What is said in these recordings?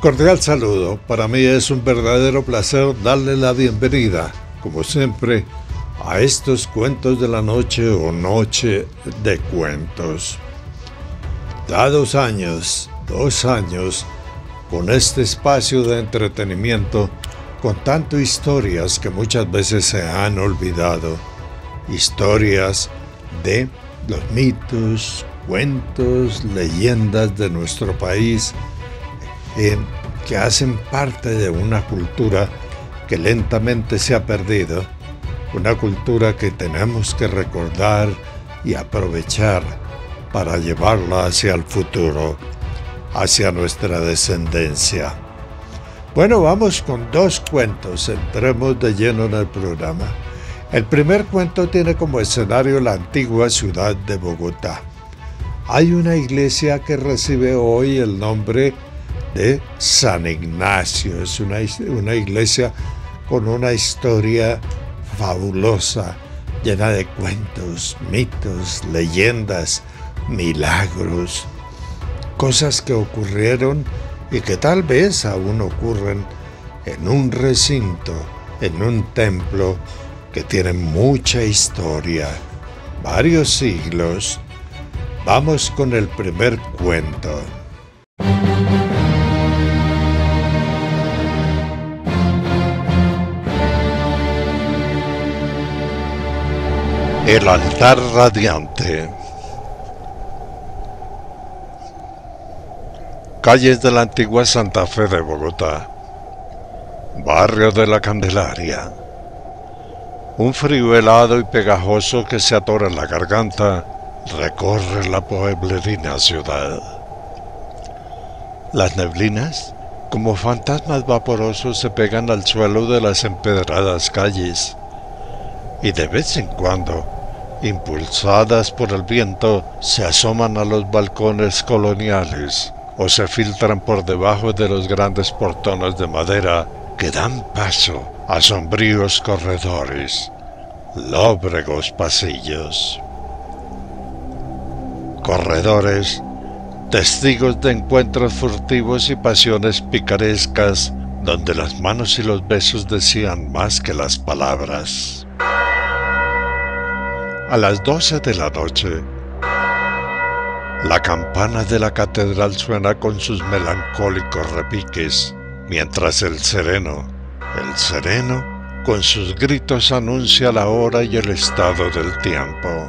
Cordial saludo. Para mí es un verdadero placer darle la bienvenida, como siempre, a estos cuentos de la noche o noche de cuentos. Ya 2 años, con este espacio de entretenimiento, contando historias que muchas veces se han olvidado. Historias de los mitos, cuentos, leyendas de nuestro país, que hacen parte de una cultura que lentamente se ha perdido, una cultura que tenemos que recordar y aprovechar para llevarla hacia el futuro, hacia nuestra descendencia. Bueno, vamos con 2 cuentos, entremos de lleno en el programa. El primer cuento tiene como escenario la antigua ciudad de Bogotá. Hay una iglesia que recibe hoy el nombre de San Ignacio. Es una iglesia con una historia fabulosa, llena de cuentos, mitos, leyendas, milagros, cosas que ocurrieron y que tal vez aún ocurren en un recinto, en un templo que tiene mucha historia, varios siglos. Vamos con el primer cuento. El altar radiante. Calles de la antigua Santa Fe de Bogotá. Barrio de la Candelaria. Un frío helado y pegajoso que se atora en la garganta recorre la pueblerina ciudad. Las neblinas, como fantasmas vaporosos, se pegan al suelo de las empedradas calles y de vez en cuando, impulsadas por el viento, se asoman a los balcones coloniales o se filtran por debajo de los grandes portones de madera que dan paso a sombríos corredores, lóbregos pasillos. Corredores, testigos de encuentros furtivos y pasiones picarescas, donde las manos y los besos decían más que las palabras. A las 12 de la noche, la campana de la catedral suena con sus melancólicos repiques, mientras el sereno, con sus gritos anuncia la hora y el estado del tiempo.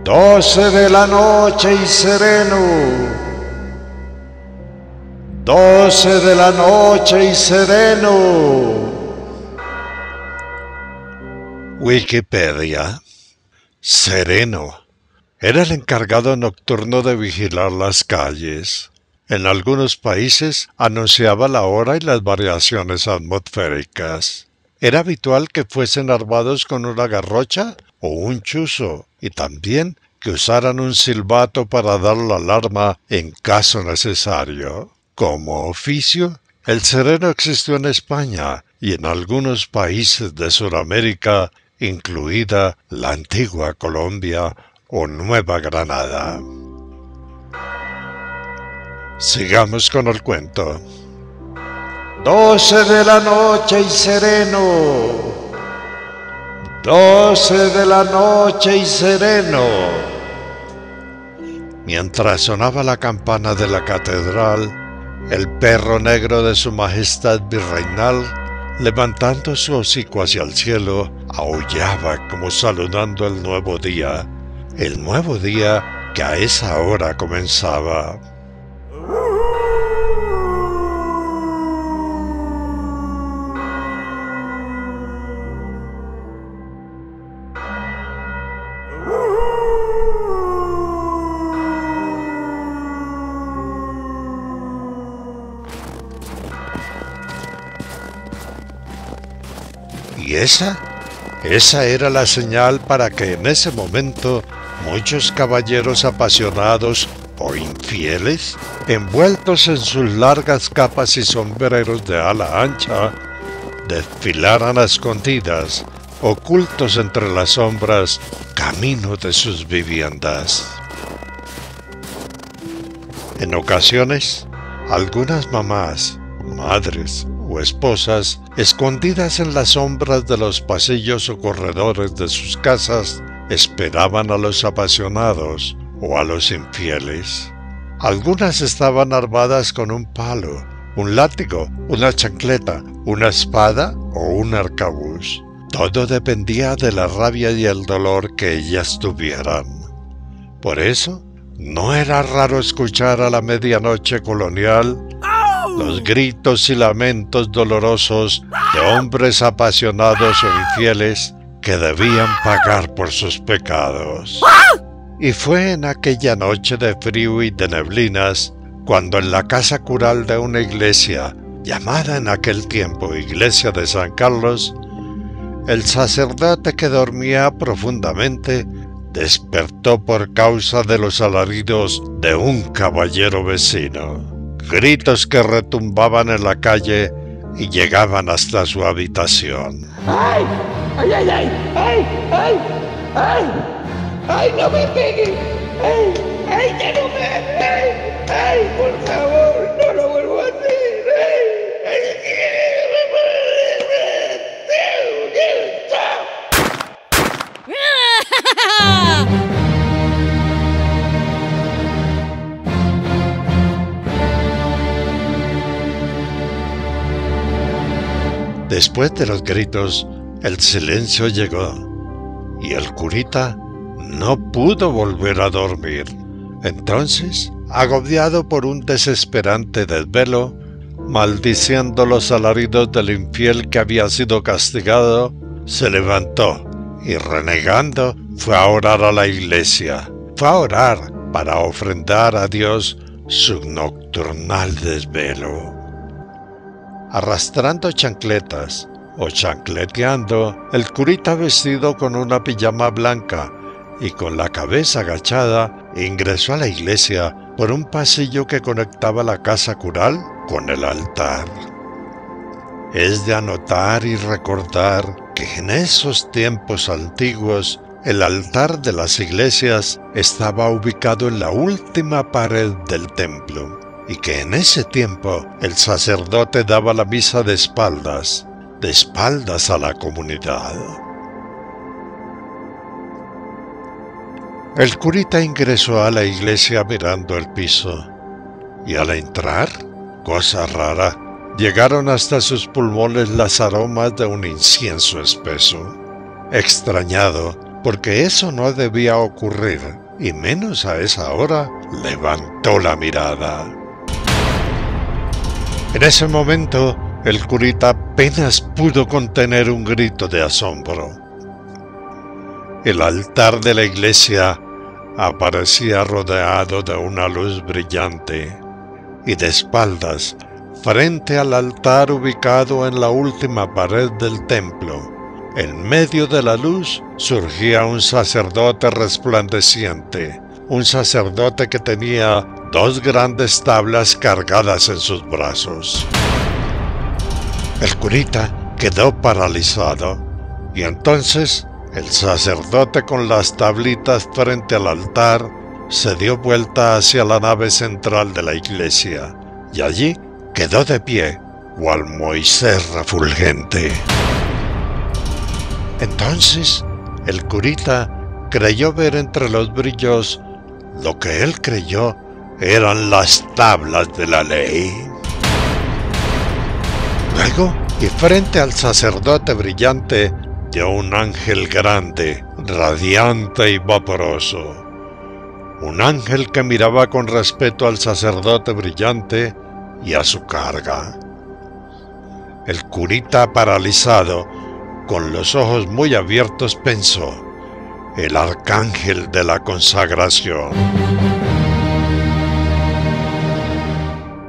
12 de la noche y sereno. 12 de la noche y sereno. Wikipedia. Sereno era el encargado nocturno de vigilar las calles. En algunos países anunciaba la hora y las variaciones atmosféricas. Era habitual que fuesen armados con una garrocha o un chuzo y también que usaran un silbato para dar la alarma en caso necesario. Como oficio, el sereno existió en España y en algunos países de Sudamérica, incluida la antigua Colombia o Nueva Granada. Sigamos con el cuento. 12 de la noche y sereno. 12 de la noche y sereno. Mientras sonaba la campana de la catedral, el perro negro de su majestad virreinal, levantando su hocico hacia el cielo, aullaba como saludando el nuevo día que a esa hora comenzaba. Y esa era la señal para que en ese momento muchos caballeros apasionados o infieles, envueltos en sus largas capas y sombreros de ala ancha, desfilaran a escondidas, ocultos entre las sombras, camino de sus viviendas. En ocasiones, Algunas mamás, madres o esposas, escondidas en las sombras de los pasillos o corredores de sus casas, esperaban a los apasionados o a los infieles. Algunas estaban armadas con un palo, un látigo, una chancleta, una espada o un arcabuz. Todo dependía de la rabia y el dolor que ellas tuvieran. Por eso, no era raro escuchar a la medianoche colonial los gritos y lamentos dolorosos de hombres apasionados o infieles que debían pagar por sus pecados. Y fue en aquella noche de frío y de neblinas cuando en la casa cural de una iglesia, llamada en aquel tiempo Iglesia de San Carlos, el sacerdote que dormía profundamente despertó por causa de los alaridos de un caballero vecino. Gritos que retumbaban en la calle y llegaban hasta su habitación. ¡Ay! ¡Ay, ay, ay! ¡Ay, ay! ¡Ay! ¡Ay, no me pegue! ¡Ay! ¡Ay, ya no me! ¡Ay! ¡Ay, por favor! ¡No lo vuelvo a hacer! ¡Ay! Después de los gritos, el silencio llegó y el curita no pudo volver a dormir. Entonces, agobiado por un desesperante desvelo, maldiciendo los alaridos del infiel que había sido castigado, se levantó y renegando fue a orar a la iglesia. Fue a orar para ofrendar a Dios su nocturnal desvelo. Arrastrando chancletas o chancleteando, el curita vestido con una pijama blanca y con la cabeza agachada, ingresó a la iglesia por un pasillo que conectaba la casa cural con el altar. Es de anotar y recordar que en esos tiempos antiguos el altar de las iglesias estaba ubicado en la última pared del templo y que en ese tiempo el sacerdote daba la misa de espaldas a la comunidad. El curita ingresó a la iglesia mirando el piso y al entrar, cosa rara, llegaron hasta sus pulmones las aromas de un incienso espeso. Extrañado, porque eso no debía ocurrir, y menos a esa hora, levantó la mirada. En ese momento, el curita apenas pudo contener un grito de asombro. El altar de la iglesia aparecía rodeado de una luz brillante, y de espaldas, frente al altar ubicado en la última pared del templo, en medio de la luz surgía un sacerdote resplandeciente, un sacerdote que tenía 2 grandes tablas cargadas en sus brazos. El curita quedó paralizado, y entonces el sacerdote con las tablitas frente al altar se dio vuelta hacia la nave central de la iglesia, y allí quedó de pie, cual Moisés refulgente. Entonces, el curita creyó ver entre los brillos lo que él creyó eran las tablas de la ley. Luego, y frente al sacerdote brillante, vio un ángel grande, radiante y vaporoso. Un ángel que miraba con respeto al sacerdote brillante y a su carga. El curita, paralizado, con los ojos muy abiertos, pensó: el arcángel de la consagración.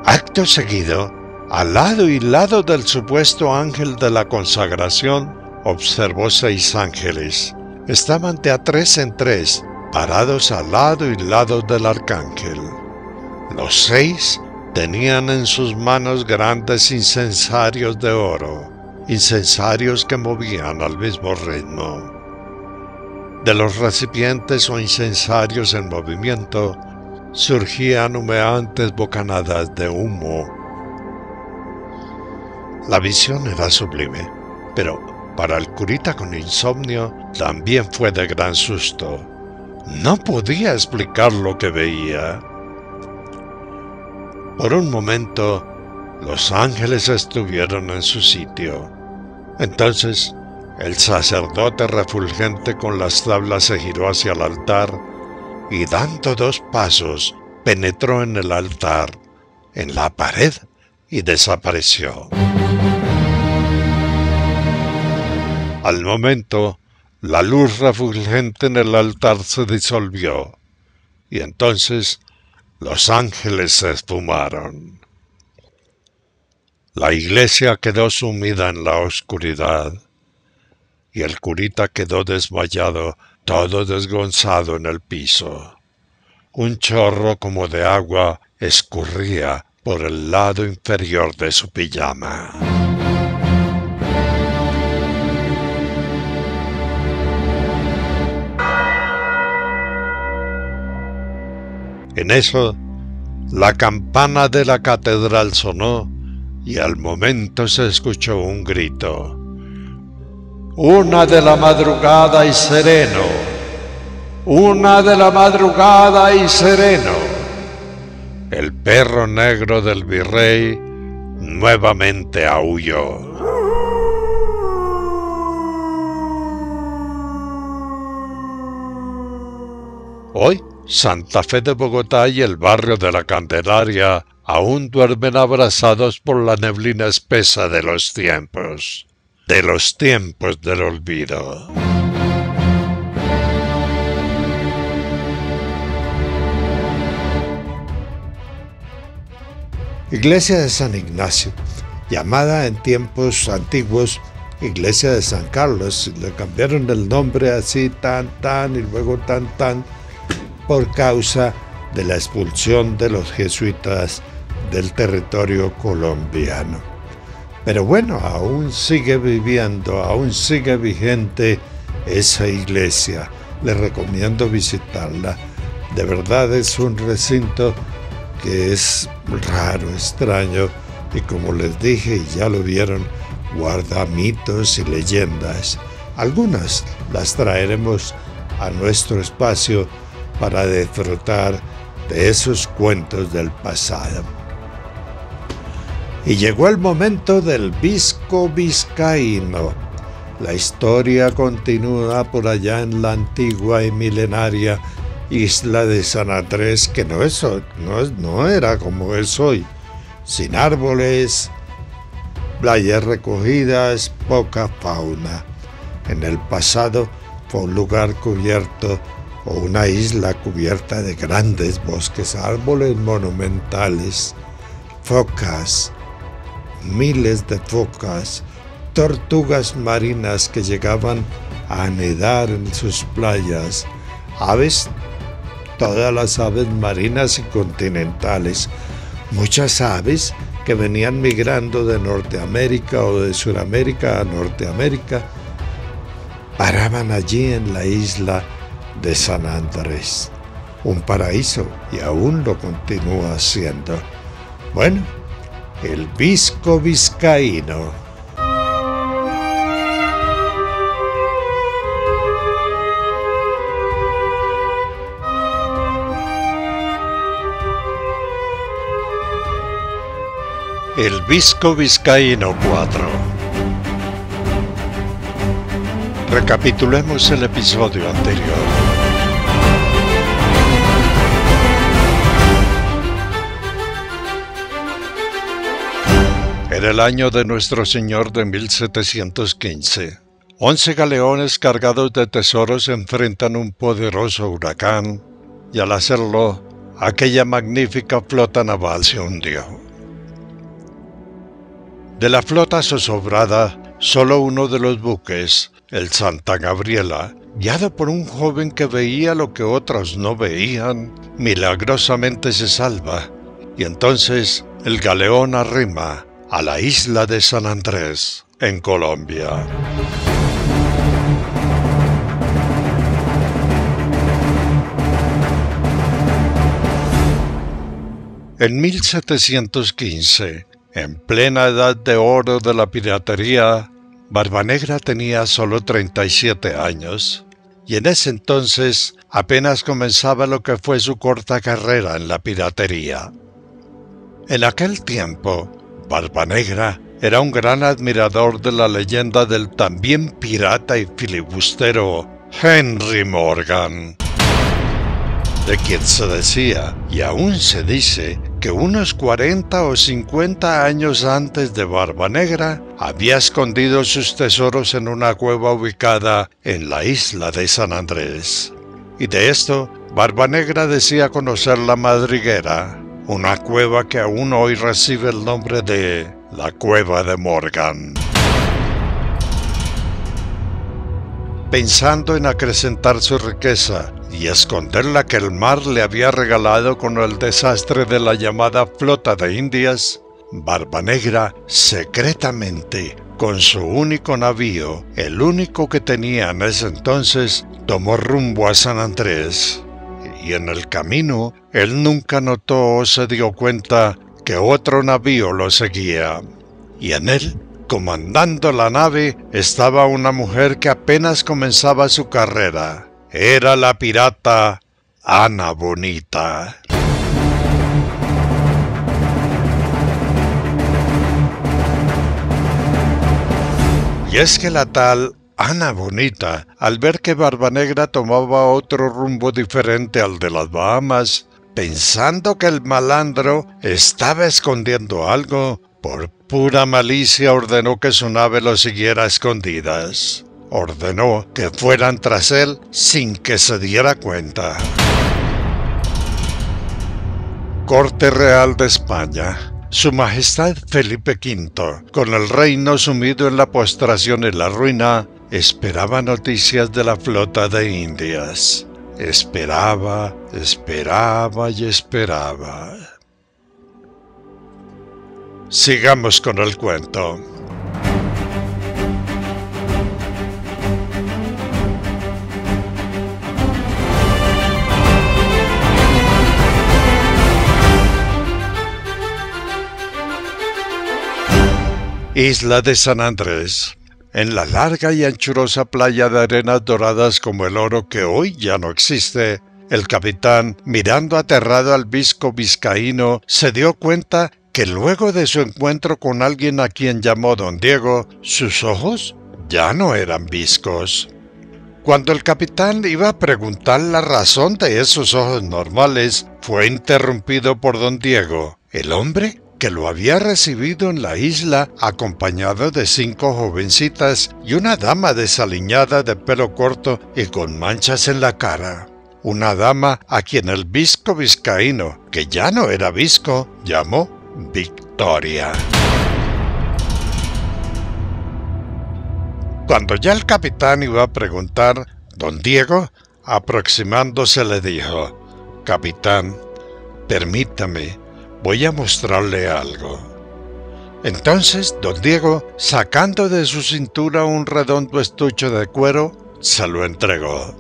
Acto seguido, al lado y lado del supuesto ángel de la consagración, observó 6 ángeles. Estaban de a 3 en 3, parados al lado y lado del arcángel. Los 6 tenían en sus manos grandes incensarios de oro, incensarios que movían al mismo ritmo. De los recipientes o incensarios en movimiento surgían humeantes bocanadas de humo. La visión era sublime, pero para el curita con insomnio también fue de gran susto. No podía explicar lo que veía. Por un momento, los ángeles estuvieron en su sitio. Entonces, el sacerdote refulgente con las tablas se giró hacia el altar y dando 2 pasos, penetró en el altar, en la pared, y desapareció. Al momento, la luz refulgente en el altar se disolvió, y entonces los ángeles se esfumaron. La iglesia quedó sumida en la oscuridad, y el curita quedó desmayado, todo desgonzado en el piso. Un chorro como de agua escurría por el lado inferior de su pijama. En eso, la campana de la catedral sonó y al momento se escuchó un grito. 1 de la madrugada y sereno. 1 de la madrugada y sereno. El perro negro del virrey nuevamente aulló. Hoy, Santa Fe de Bogotá y el barrio de la Candelaria aún duermen abrazados por la neblina espesa de los tiempos del olvido. Iglesia de San Ignacio, llamada en tiempos antiguos Iglesia de San Carlos, le cambiaron el nombre así tan y luego tan por causa de la expulsión de los jesuitas del territorio colombiano. Pero bueno, aún sigue viviendo, aún sigue vigente esa iglesia. Les recomiendo visitarla. De verdad es un recinto que es raro, extraño, y como les dije y ya lo vieron, guarda mitos y leyendas. Algunas las traeremos a nuestro espacio para disfrutar de esos cuentos del pasado. Y llegó el momento del Visco Vizcaíno. La historia continúa por allá en la antigua y milenaria isla de San Andrés, que no era como es hoy, sin árboles, playas recogidas, poca fauna. En el pasado fue un lugar cubierto o una isla cubierta de grandes bosques, árboles monumentales, focas, miles de focas, tortugas marinas que llegaban a anidar en sus playas, aves, todas las aves marinas y continentales, muchas aves que venían migrando de Norteamérica o de Sudamérica a Norteamérica, paraban allí en la isla de San Andrés, un paraíso, y aún lo continúa siendo. Bueno, el Visco Vizcaíno. El Visco Vizcaíno 4. Recapitulemos el episodio anterior. En el año de Nuestro Señor de 1715, 11 galeones cargados de tesoros enfrentan un poderoso huracán, y al hacerlo, aquella magnífica flota naval se hundió. De la flota zozobrada, solo uno de los buques, el Santa Gabriela, guiado por un joven que veía lo que otros no veían, milagrosamente se salva, y entonces el galeón arrima a la isla de San Andrés, en Colombia. En 1715, en plena edad de oro de la piratería, Barbanegra tenía solo 37 años, y en ese entonces apenas comenzaba lo que fue su corta carrera en la piratería. En aquel tiempo, Barbanegra era un gran admirador de la leyenda del también pirata y filibustero Henry Morgan, de quien se decía, y aún se dice, que unos 40 o 50 años antes de Barbanegra había escondido sus tesoros en una cueva ubicada en la isla de San Andrés. Y de esto, Barbanegra decía conocer la madriguera, una cueva que aún hoy recibe el nombre de la Cueva de Morgan. Pensando en acrecentar su riqueza y esconder la que el mar le había regalado con el desastre de la llamada Flota de Indias, Barbanegra secretamente, con su único navío, el único que tenía en ese entonces, tomó rumbo a San Andrés. Y en el camino, él nunca notó o se dio cuenta que otro navío lo seguía. Y en él, comandando la nave, estaba una mujer que apenas comenzaba su carrera. Era la pirata Ana Bonita. Y es que la tal Ana Bonita, al ver que Barbanegra tomaba otro rumbo diferente al de las Bahamas, pensando que el malandro estaba escondiendo algo, por pura malicia ordenó que su nave lo siguiera a escondidas. Ordenó que fueran tras él sin que se diera cuenta. Corte Real de España. Su Majestad Felipe V, con el reino sumido en la postración y la ruina, esperaba noticias de la Flota de Indias. Esperaba, esperaba y esperaba. Sigamos con el cuento. Isla de San Andrés. En la larga y anchurosa playa de arenas doradas como el oro que hoy ya no existe, el capitán, mirando aterrado al visco vizcaíno, se dio cuenta que luego de su encuentro con alguien a quien llamó Don Diego, sus ojos ya no eran viscos. Cuando el capitán iba a preguntar la razón de esos ojos normales, fue interrumpido por Don Diego, el hombre que lo había recibido en la isla acompañado de 5 jovencitas y una dama desaliñada de pelo corto y con manchas en la cara. Una dama a quien el visco vizcaíno, que ya no era visco, llamó Victoria. Cuando ya el capitán iba a preguntar, Don Diego, aproximándose, le dijo: «Capitán, permítame, voy a mostrarle algo». Entonces Don Diego, sacando de su cintura un redondo estuche de cuero, se lo entregó.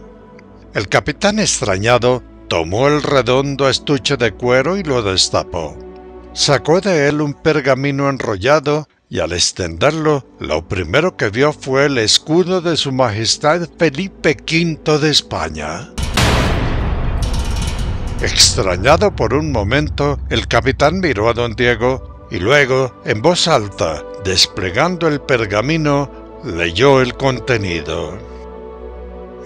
El capitán, extrañado, tomó el redondo estuche de cuero y lo destapó. Sacó de él un pergamino enrollado y al extenderlo, lo primero que vio fue el escudo de su Majestad Felipe V de España. Extrañado por un momento, el capitán miró a Don Diego y luego, en voz alta, desplegando el pergamino, leyó el contenido.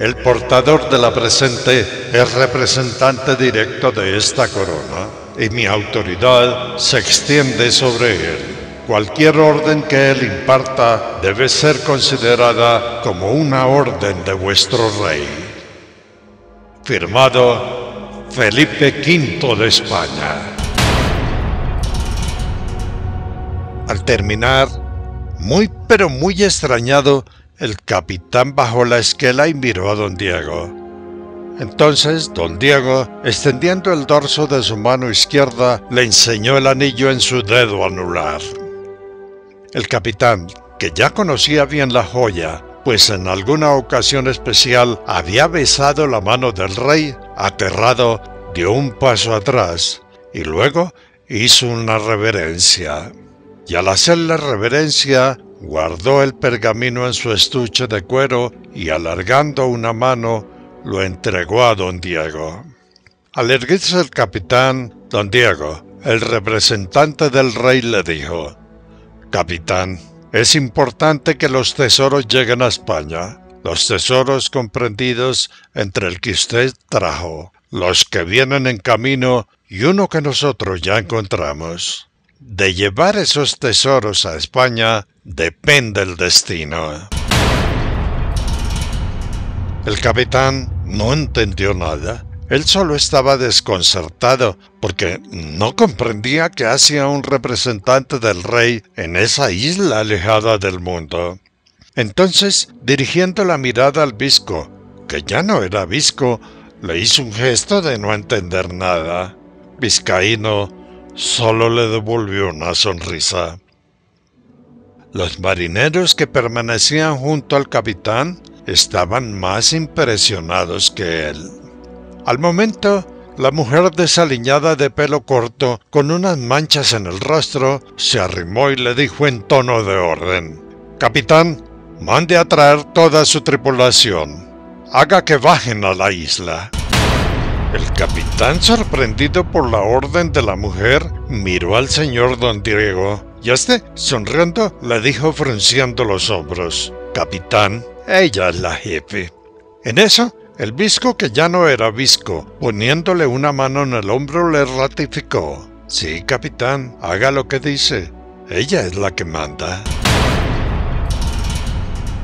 «El portador de la presente es representante directo de esta corona, y mi autoridad se extiende sobre él. Cualquier orden que él imparta debe ser considerada como una orden de vuestro rey. Firmado Felipe V de España». Al terminar, muy pero muy extrañado, el capitán bajó la esquela y miró a Don Diego. Entonces Don Diego, extendiendo el dorso de su mano izquierda, le enseñó el anillo en su dedo anular. El capitán, que ya conocía bien la joya, pues en alguna ocasión especial había besado la mano del rey, aterrado, dio un paso atrás y luego, hizo una reverencia, y al hacer la reverencia, guardó el pergamino en su estuche de cuero y alargando una mano, lo entregó a don Diego. Al erguirse el capitán, don Diego, el representante del rey, le dijo: «Capitán, es importante que los tesoros lleguen a España, los tesoros comprendidos entre el que usted trajo, los que vienen en camino y uno que nosotros ya encontramos. De llevar esos tesoros a España depende el destino». El capitán no entendió nada. Él solo estaba desconcertado porque no comprendía qué hacía un representante del rey en esa isla alejada del mundo. Entonces, dirigiendo la mirada al visco, que ya no era visco, le hizo un gesto de no entender nada. Vizcaíno solo le devolvió una sonrisa. Los marineros que permanecían junto al capitán estaban más impresionados que él. Al momento, la mujer desaliñada de pelo corto, con unas manchas en el rostro, se arrimó y le dijo en tono de orden: «Capitán, mande a traer toda su tripulación. Haga que bajen a la isla». El capitán, sorprendido por la orden de la mujer, miró al señor don Diego, y este, sonriendo, le dijo frunciendo los hombros: «Capitán, ella es la jefe». En eso, el visco, que ya no era visco, poniéndole una mano en el hombro, le ratificó: «Sí, capitán, haga lo que dice. Ella es la que manda».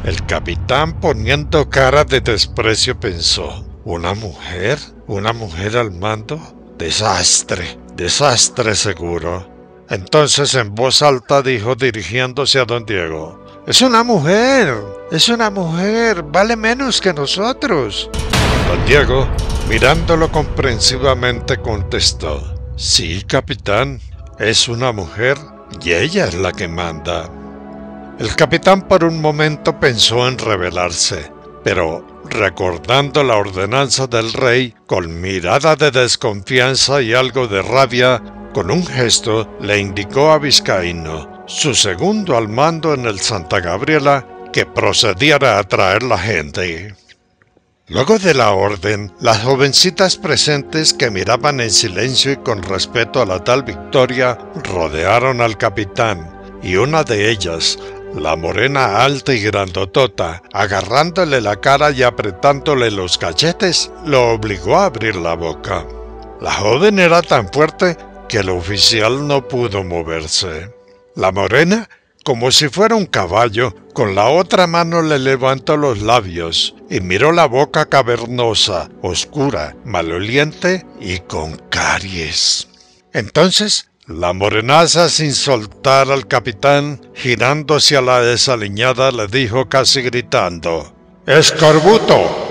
El capitán, poniendo cara de desprecio, pensó: ¿una mujer? ¿Una mujer al mando? Desastre, desastre seguro. Entonces, en voz alta dijo, dirigiéndose a don Diego: «Es una mujer, vale menos que nosotros». Don Diego, mirándolo comprensivamente, contestó: «Sí, capitán, es una mujer y ella es la que manda». El capitán por un momento pensó en rebelarse, pero recordando la ordenanza del rey, con mirada de desconfianza y algo de rabia, con un gesto le indicó a Vizcaíno, su segundo al mando en el Santa Gabriela, que procediera a traer la gente. Luego de la orden, las jovencitas presentes, que miraban en silencio y con respeto a la tal Victoria, rodearon al capitán, y una de ellas, la morena alta y grandotota, agarrándole la cara y apretándole los cachetes, lo obligó a abrir la boca. La joven era tan fuerte que el oficial no pudo moverse. La morena, como si fuera un caballo, con la otra mano le levantó los labios y miró la boca cavernosa, oscura, maloliente y con caries. Entonces, la morenaza, sin soltar al capitán, girando hacia la desaliñada, le dijo casi gritando: «¡Escorbuto!».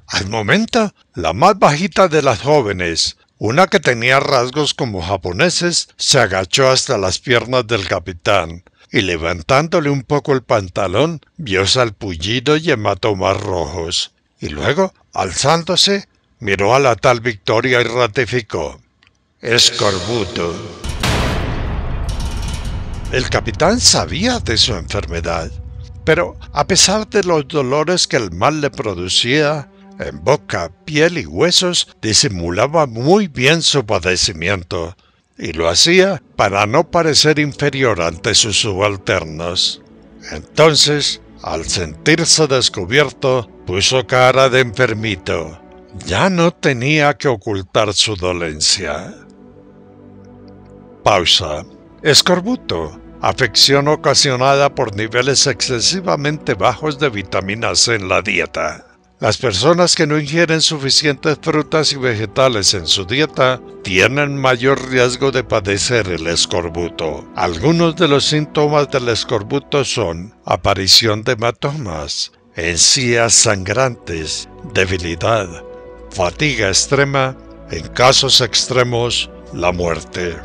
Al momento, la más bajita de las jóvenes, una que tenía rasgos como japoneses, se agachó hasta las piernas del capitán y, levantándole un poco el pantalón, vio salpullido y hematomas rojos. Y luego, alzándose, miró a la tal Victoria y ratificó: «Escorbuto». El capitán sabía de su enfermedad, pero a pesar de los dolores que el mal le producía, en boca, piel y huesos, disimulaba muy bien su padecimiento, y lo hacía para no parecer inferior ante sus subalternos. Entonces, al sentirse descubierto, puso cara de enfermito. Ya no tenía que ocultar su dolencia. Pausa. Escorbuto, afección ocasionada por niveles excesivamente bajos de vitamina C en la dieta. Las personas que no ingieren suficientes frutas y vegetales en su dieta tienen mayor riesgo de padecer el escorbuto. Algunos de los síntomas del escorbuto son aparición de hematomas, encías sangrantes, debilidad, fatiga extrema, en casos extremos, la muerte.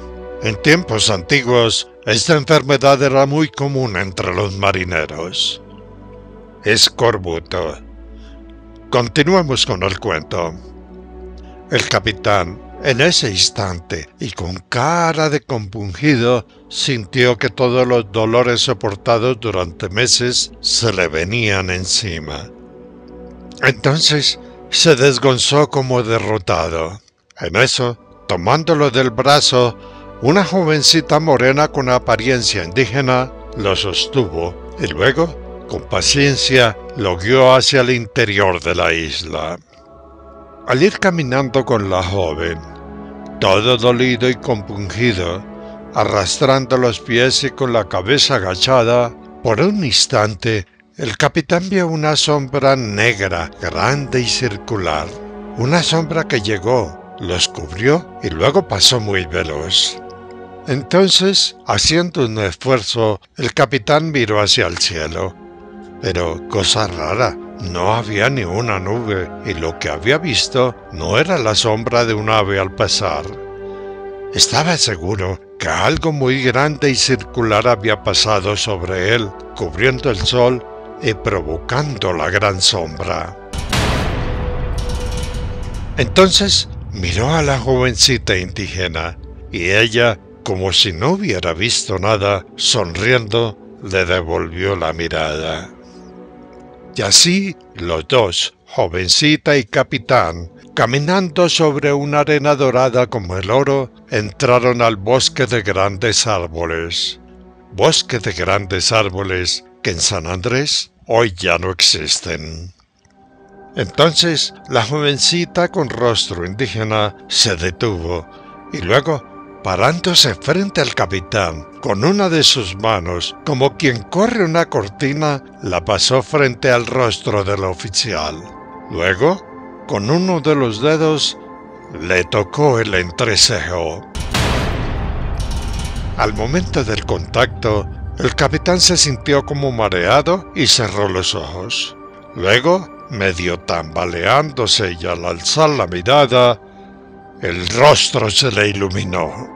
En tiempos antiguos, esta enfermedad era muy común entre los marineros. Escorbuto. Continuemos con el cuento. El capitán, en ese instante, y con cara de compungido, sintió que todos los dolores soportados durante meses se le venían encima. Entonces se desgonzó como derrotado. En eso, tomándolo del brazo, una jovencita morena con apariencia indígena lo sostuvo y luego, con paciencia, lo guió hacia el interior de la isla. Al ir caminando con la joven, todo dolido y compungido, arrastrando los pies y con la cabeza agachada, por un instante, el capitán vio una sombra negra, grande y circular. Una sombra que llegó, los cubrió y luego pasó muy veloz. Entonces, haciendo un esfuerzo, el capitán miró hacia el cielo. Pero, cosa rara, no había ni una nube, y lo que había visto no era la sombra de un ave al pasar. Estaba seguro que algo muy grande y circular había pasado sobre él, cubriendo el sol y provocando la gran sombra. Entonces miró a la jovencita indígena, y ella, como si no hubiera visto nada, sonriendo, le devolvió la mirada. Y así los dos, jovencita y capitán, caminando sobre una arena dorada como el oro, entraron al bosque de grandes árboles. Bosque de grandes árboles que en San Andrés hoy ya no existen. Entonces la jovencita con rostro indígena se detuvo y luego, parándose frente al capitán, con una de sus manos, como quien corre una cortina, la pasó frente al rostro del oficial. Luego, con uno de los dedos, le tocó el entrecejo. Al momento del contacto, el capitán se sintió como mareado y cerró los ojos. Luego, medio tambaleándose y al alzar la mirada, el rostro se le iluminó.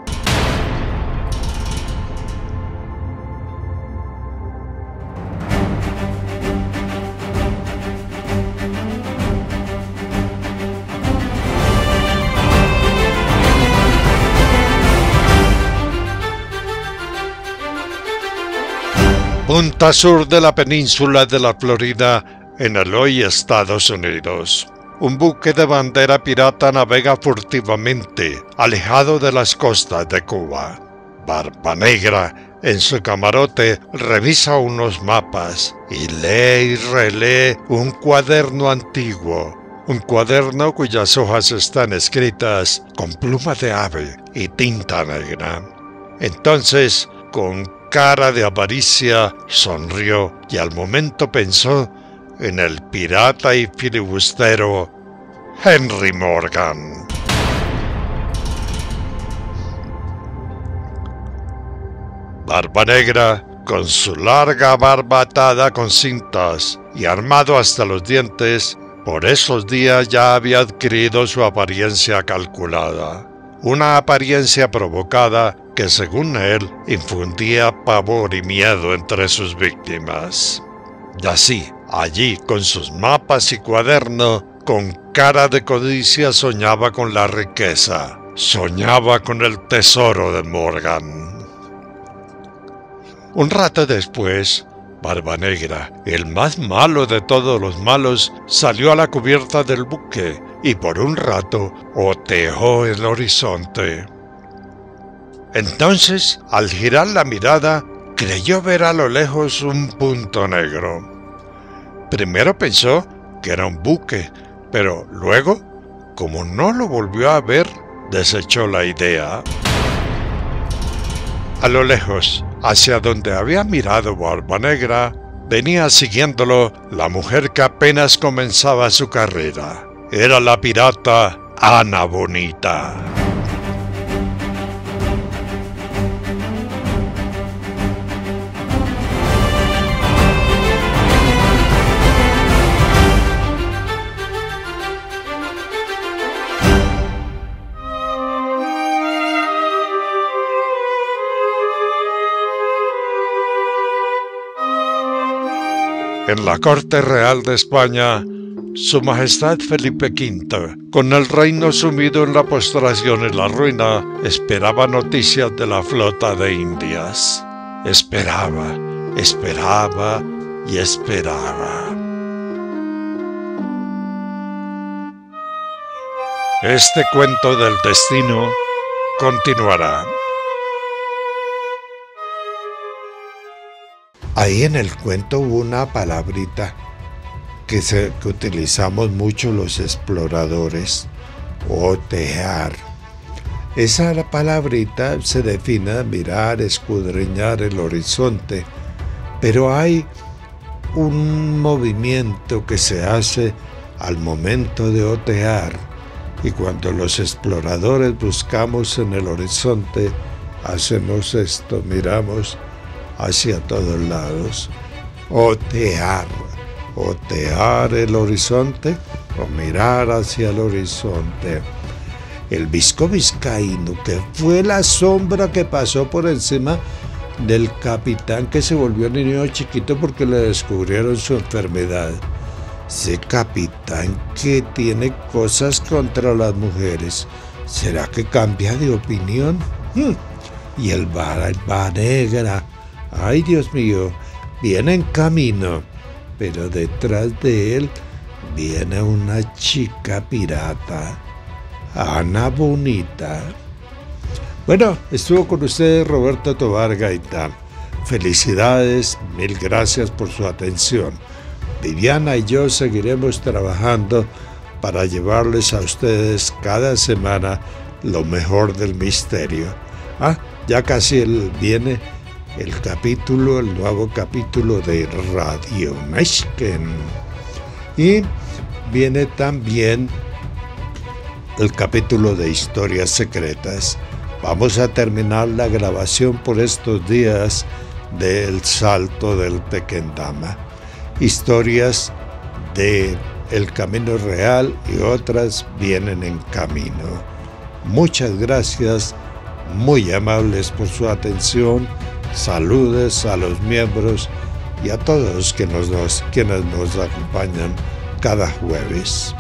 Punta sur de la península de la Florida, en el hoy Estados Unidos. Un buque de bandera pirata navega furtivamente, alejado de las costas de Cuba. Barbanegra, en su camarote, revisa unos mapas y lee y relee un cuaderno antiguo. Un cuaderno cuyas hojas están escritas con pluma de ave y tinta negra. Entonces, con cara de avaricia, sonrió y al momento pensó en el pirata y filibustero Henry Morgan. Barbanegra, con su larga barba atada con cintas y armado hasta los dientes, por esos días ya había adquirido su apariencia calculada. Una apariencia provocada que, según él, infundía pavor y miedo entre sus víctimas. Y así, allí, con sus mapas y cuaderno, con cara de codicia soñaba con la riqueza, soñaba con el tesoro de Morgan. Un rato después, Barbanegra, el más malo de todos los malos, salió a la cubierta del buque y por un rato oteó el horizonte. Entonces, al girar la mirada, creyó ver a lo lejos un punto negro. Primero pensó que era un buque, pero luego, como no lo volvió a ver, desechó la idea. A lo lejos, hacia donde había mirado Barbanegra, venía siguiéndolo la mujer que apenas comenzaba su carrera. Era la pirata Ana Bonita. En la corte real de España Su Majestad Felipe V, con el reino sumido en la postración y la ruina, esperaba noticias de la flota de Indias. Esperaba, esperaba y esperaba. Este cuento del destino continuará. Ahí en el cuento hubo una palabrita que utilizamos mucho los exploradores: otear. Esa palabrita se define mirar, escudriñar el horizonte, pero hay un movimiento que se hace al momento de otear, y cuando los exploradores buscamos en el horizonte, hacemos esto, miramos hacia todos lados. Otear el horizonte o mirar hacia el horizonte. El visco vizcaíno, que fue la sombra que pasó por encima del capitán que se volvió niño chiquito porque le descubrieron su enfermedad. Ese capitán que tiene cosas contra las mujeres, ¿será que cambia de opinión? Y el barba negra, ay Dios mío, viene en camino, pero detrás de él viene una chica pirata, Ana Bonita. Bueno, estuvo con ustedes Roberto Tovar Gaitán. Felicidades, mil gracias por su atención. Viviana y yo seguiremos trabajando para llevarles a ustedes cada semana lo mejor del misterio. Ya casi viene el nuevo capítulo de Radio Naishken. Y viene también el capítulo de Historias Secretas. Vamos a terminar la grabación por estos días del Salto del Tequendama. Historias de El Camino Real y otras vienen en camino. Muchas gracias, muy amables por su atención. Saludos a los miembros y a todos quienes nos acompañan cada jueves.